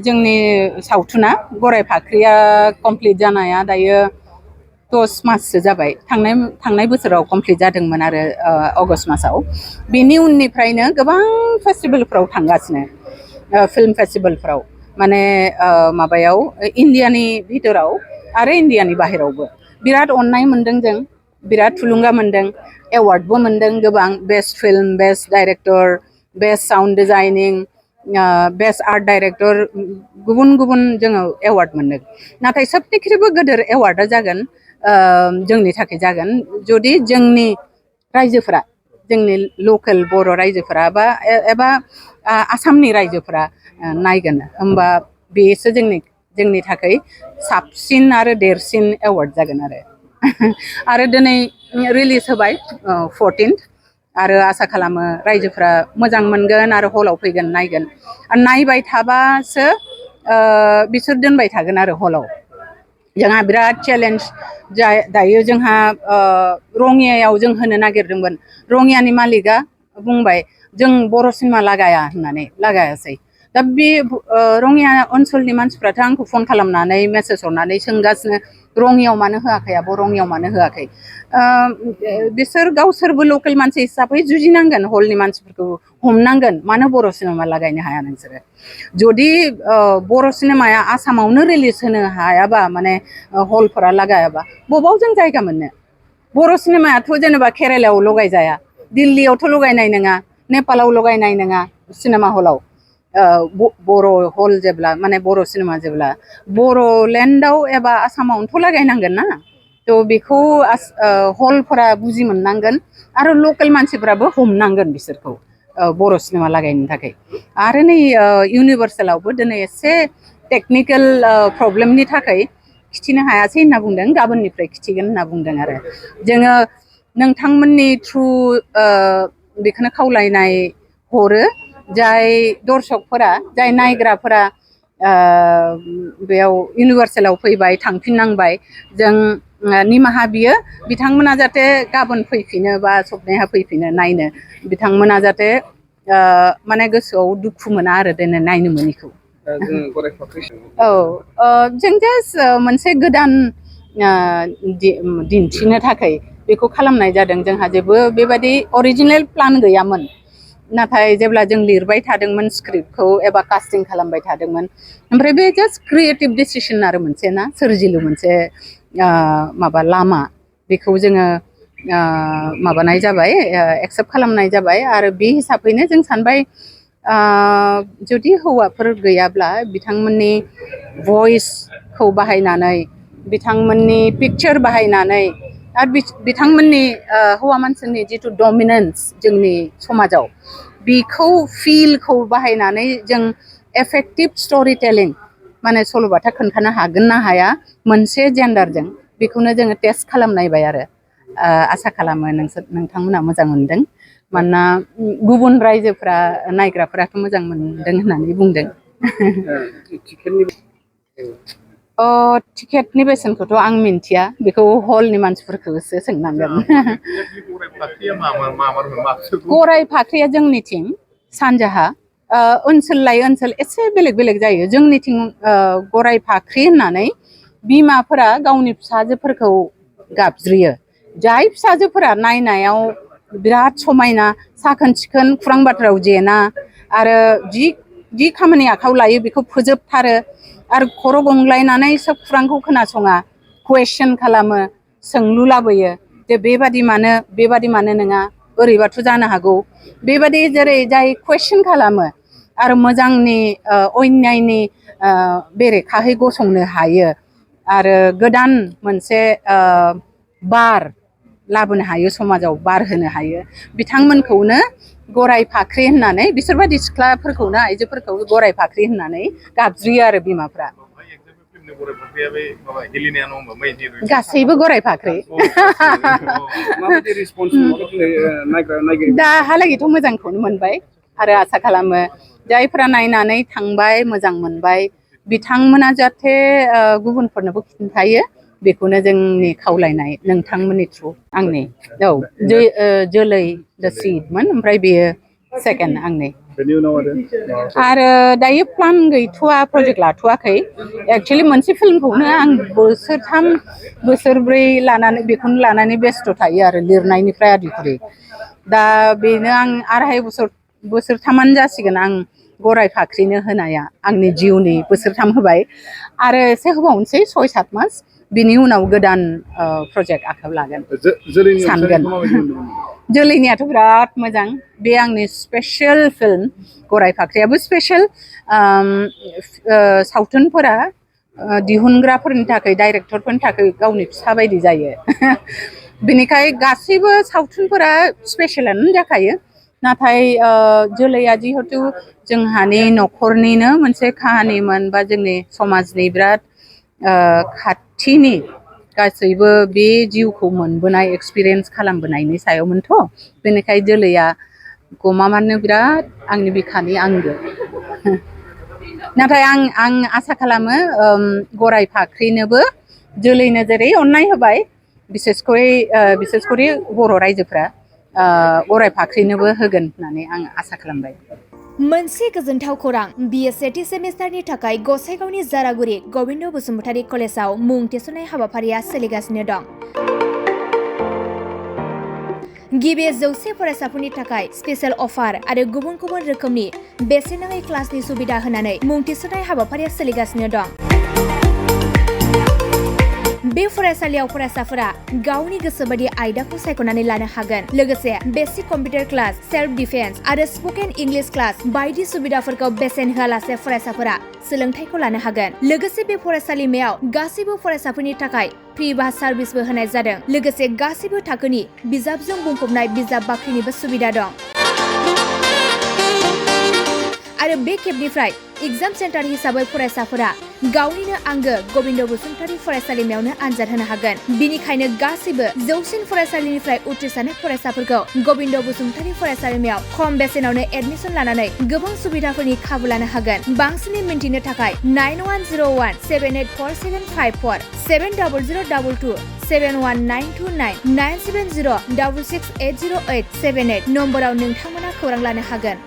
जोंनि सावथुना गराय फाख्रिया कमप्लिट जानाया दायो 10 माससो जाबाय। थांनाय बोसोराव कमप्लिट जादोंमोन आरो अगस्ट मासाव। बेनि उननिफ्रायनो गोबां फेस्टिभेलफ्राव थांगासिनो, फिल्म फेस्टिभेलफ्राव, माने माबायाव इण्डियानि भितराव आरो इण्डियानि बाहेरावबो बिराद अननाय मोनदों, जों बिराद थुलुंगा मोनदों, एवार्डबो मोनदों गोबां, best film, best director, best sound designing, best art director, गुबुन गुबुन जोङो एवार्ड मोनदों। नाथाय सबनिख्रुइबो गोदोर एवार्डा जागोन जोंनि थाखाय जागोन जुदि जोंनि रायजोफोरा, जोंनि लकेल बर' रायजोफोरा एबा आसामनि रायजोफोरा नायगोन, होमबा बेसो जोंनि थाखाय साबसिन आरो देरसिन एवार्ड जागोन आरो दिनै रिलिज होबाय 14th, आरो आसा खालामो रायजोफ्रा मोजां मोनगोन आरो हलाव फैगोन, नायगोन। नायबाय थाबासो बिसोर दोनबाय थागोन आरो हलाव। जोंहा बिराद चेलेन्ज दायो, जोंहा रङियायाव जों होनो नागिरदोंमोन। रङियानि मालिकआ बुंबाय जों बर' सिनेमा लागाया होननानै, लागायासै। दा बे रङिया ओनसोलनि मानसिफ्राथ' आंखौ फन खालामनानै मेसेज हरनानै सोंगासिनो, रङियाव मानो होआखै आब', रङियाव मानो होआखै? बिसोर गावसोरबो लकेल मानसि हिसाबै जुजिनांगोन, हलनि मानसिफोरखौ हमनांगोन, मानो बर' सिनेमा लागायनो हाया नोंसोरो? जुदि बर' सिनेमाया आसामावनो रिलिज होनो हायाबा, माने हलफोरा लागायाबा, बबाव जों जायगा मोननो? बर' सिनेमायाथ' जेनेबा केरेलायाव लगायजाया, दिल्लीयावथ' लगायनाय नङा, नेपालाव लगायनाय नङा सिनेमा हलाव। बर' हल जेब्ला, माने बर' सिनेमा जेब्ला बर'लेण्डआव एबा आसामावनोथ' लागायनांगोन ना। थ' बेखौ हलफोरा बुजि मोननांगोन आरो लकेल मानसिफ्राबो हमनांगोन बिसोरखौ बर' सिनेमा लागायनो थाखाय। आरो नै इउनिभार्सेलावबो दिनै एसे टेकनिकेल प्रब्लेमनि थाखाय खिथिनो हायासै होनना बुंदों, गाबोननिफ्राय खिथिगोन होनना बुंदों। आरो जोङो नोंथांमोननि थ्रु बेखौनो खावलायनाय हरो, जाय दर्शकफोरा, जाय नायग्राफोरा बेयाव इउनिभार्सेलाव फैबाय, थांफिननांबाय, जों निमाहा बियो, बिथांमोना जाहाथे गाबोन फैफिनो बा सबनेहा फैफिनो नायनो, बिथांमोना जाहाथे माने गोसोआव दुखु मोना आरो दिनै नायनो मोनिखौ। औ, जों जास्ट मोनसे गोदान दिन्थिनो थाखाय बेखौ खालामनाय जादों। जोंहा जेबो बेबायदि अरिजिनेल प्लान गैयामोन। नाथाय जेब्ला जों लिरबाय थादोंमोन स्क्रिप्टखौ एबा कास्टिं खालामबाय थादोंमोन, ओमफ्राय बे जास्ट क्रिएटिभ डिसिसन आरो मोनसे ना, सोरजिलु मोनसे माबा लामा, बेखौ जोङो माबानाय जाबाय, एक्सेप्ट खालामनाय जाबाय। आरो बे हिसाबैनो जों सानबाय जुदि हौवाफोर गैयाब्ला बिथांमोननि भइसखौ बाहायनानै, बिथांमोननि पिक्चार बाहायनानै, आरो बिथांमोननि हौवा मानसिनि जिथु डमिनेन्स जोंनि समाजाव, बेखौ फिलखौ बाहायनानै जों एफेक्टिभ स्ट'रि टेलिं, माने सल'बाथा खोन्थानो हागोन ना हाया मोनसे जेन्डारजों, बेखौनो जोङो टेस्ट खालामनायबाय। आरो आसा खालामो नोंथांमोना मोजां मोनदों, मानोना गुबुन रायजोफ्रा, नायग्राफोराथ' मोजां मोनदों होननानै बुंदों। टिकेटनि बेसेनखौथ' आं मिन्थिया, बेखौ हलनि मानसिफोरखौसो सोंनांगोन। गराय फाख्रिया जोंनिथिं सानजाहा, ओनसोल लायै ओनसोल एसे बेलेग बेलेग जायो। जोंनिथिं गराय फाख्रि होननानै बिमाफोरा गावनि फिसाजोफोरखौ गाबज्रियो, जाय फिसाजोफोरा नायनायाव बिराद समायना, साखोन सिखोन, खुरां बाथ्रायाव जेना, आरो जि खामानि आखायाव लायो बेखौ फोजोबथारो, आरो खर' गंग्लायनानै सोब खुरांखौ खोनासङा, कुवेश्चन खालामो, सोंलु लाबोयो, जे बेबादि मानो नङा, ओरैबाथ' जानो हागौ, बेबादि जेरै जाय कुवेश्चन खालामो आरो मोजांनि अन्यायनि बेरेखाहै गसंनो हायो, आरो गोदान मोनसे बार लाबोनो हायो, समाजाव बार होनो हायो, बिथांमोनखौनो गराय फाख्रि होननानै, बिसोरबायदि सिख्लाफोरखौनो, आइजोफोरखौ गराय फाख्रि होननानै गाबज्रियो आरो बिमाफ्रा। गासैबो गराय फाख्रि। दाहालागैथ' मोजांखौनो मोनबाय, आरो आसा खालामो जायफोरा नायनानै थांबाय, मोजां मोनबाय, बिथांमोना जाहाथे गुबुनफोरनोबो खिन्थायो, बेखौनो जोंनि खावलायनाय, नोंथांमोननि थ्रु आंनि। औ, जोलै दा सिडमोन, ओमफ्राय बेयो सेकेन्ड आंनि। बेनि उनाव आरो दायो प्लान गैथ'वा प्रजेक्ट लाथ'वाखै एक्चुअलि मोनसे फिल्मखौनो आं बोसोरथाम बोसोरब्रै लानानै बेखौनो लानानै बेस्थ' थायो आरो लिरनायनिफ्राय आदिखरि दा बेनो आं आराय बोसोरथामानो जासिगोन आं गराय फाख्रिनो होनाया आंनि जिउनि बोसोरथाम होबाय आरो एसे होबावनोसै 6-7 मास बिनि उनाव गोदान प्रजेक्ट आखायाव लागोन सानगोन जोलैनियाथ' बिराद मोजां बे आंनि स्पेशल फिल्म गराय फाख्रियाबो स्पेशल सावथुनफोरा दिहुनग्राफोरनि थाखाय डाइरेक्टरफोरनि थाखाय गावनि फिसा बायदि जायो बेनिखाय गासैबो सावथुनफोरा स्पेशलानो जाखायो नाथाय जोलैया जिहेतु जोंहानि न'खरनिनो मोनसे काहानिमोन बा जोंनि समाजनि बिराद खाथिनि गासैबो बे जिउखौ मोनबोनाय एक्सपिरियेन्स खालामबोनायनि सायावमोनथ' बेनिखाय जोलैया गमामानो बिराद आंनि बिखानि आंगो नाथाय आं आसा खालामो गराय फाख्रिनोबो जोलैनो जेरै अननाय होबाय बिसेसकरि बर' रायजोफ्रा गराय फाख्रिनोबो होगोन होननानै आं आसा खालामबाय मोनसे गोजोनथाव खौरां बिए सेथि सेमिस्टारनि थाखाय गसाइगावनि जारागुरि गबिन्द बसुमतारी कलेजाव मुं थिसननाय हाबाफारिया सोलिगासिनो दं गिबि 100 फरायसाफोरनि थाखाय स्पेशल अफार आरो गुबुन गुबुन रोखोमनि बेसेन नाङै क्लासनि सुबिदा होनानै मुं थिसननाय हाबाफारिया सोलिगासिनो दं बे फरायसालियाव फरायसाफोरा गावनि गोसोबायदि आयदाखौ सायख'नानै लानो हागोन लोगोसे basic computer class self defence आरो स्पोकेन इंलिश क्लास बायदि सुबिदाफोरखौ बेसेन होआलासे फरायसाफोरा सोलोंथाइखौ लानो हागोन लोगोसे बे फरायसालिमायाव गासैबो फरायसाफोरनि थाखाय फ्रि बास सार्भिसबो होनाय जादों लोगोसे गासैबो थाखोनि बिजाबजों बुंफबनाय बिजाब बाख्रिनिबो सुबिदा दं आरो बे खेबनिफ्राय एग्जाम सेन्टार हिसाबै फरायसाफोरा गावनिनो आंगो गबिन्द बसुमतारी फरायसालिमायावनो आनजाद होनो हागोन बिनिखायनो गासैबो जौसिन फरायसालिनिफ्राय उथ्रिसारनाय फरायसाफोरखौ गबिन्द बसुमतारी फरायसालिमायाव खम बेसेनावनो एडमिसन लानानै गोबां सुबिदाफोरनि खाबु लानो हागोन बांसिनै मिन्थिनो थाखाय 9101784754 7002 71929 970 66808878 नम्बराव नोंथांमोना खौरां लानो हागोन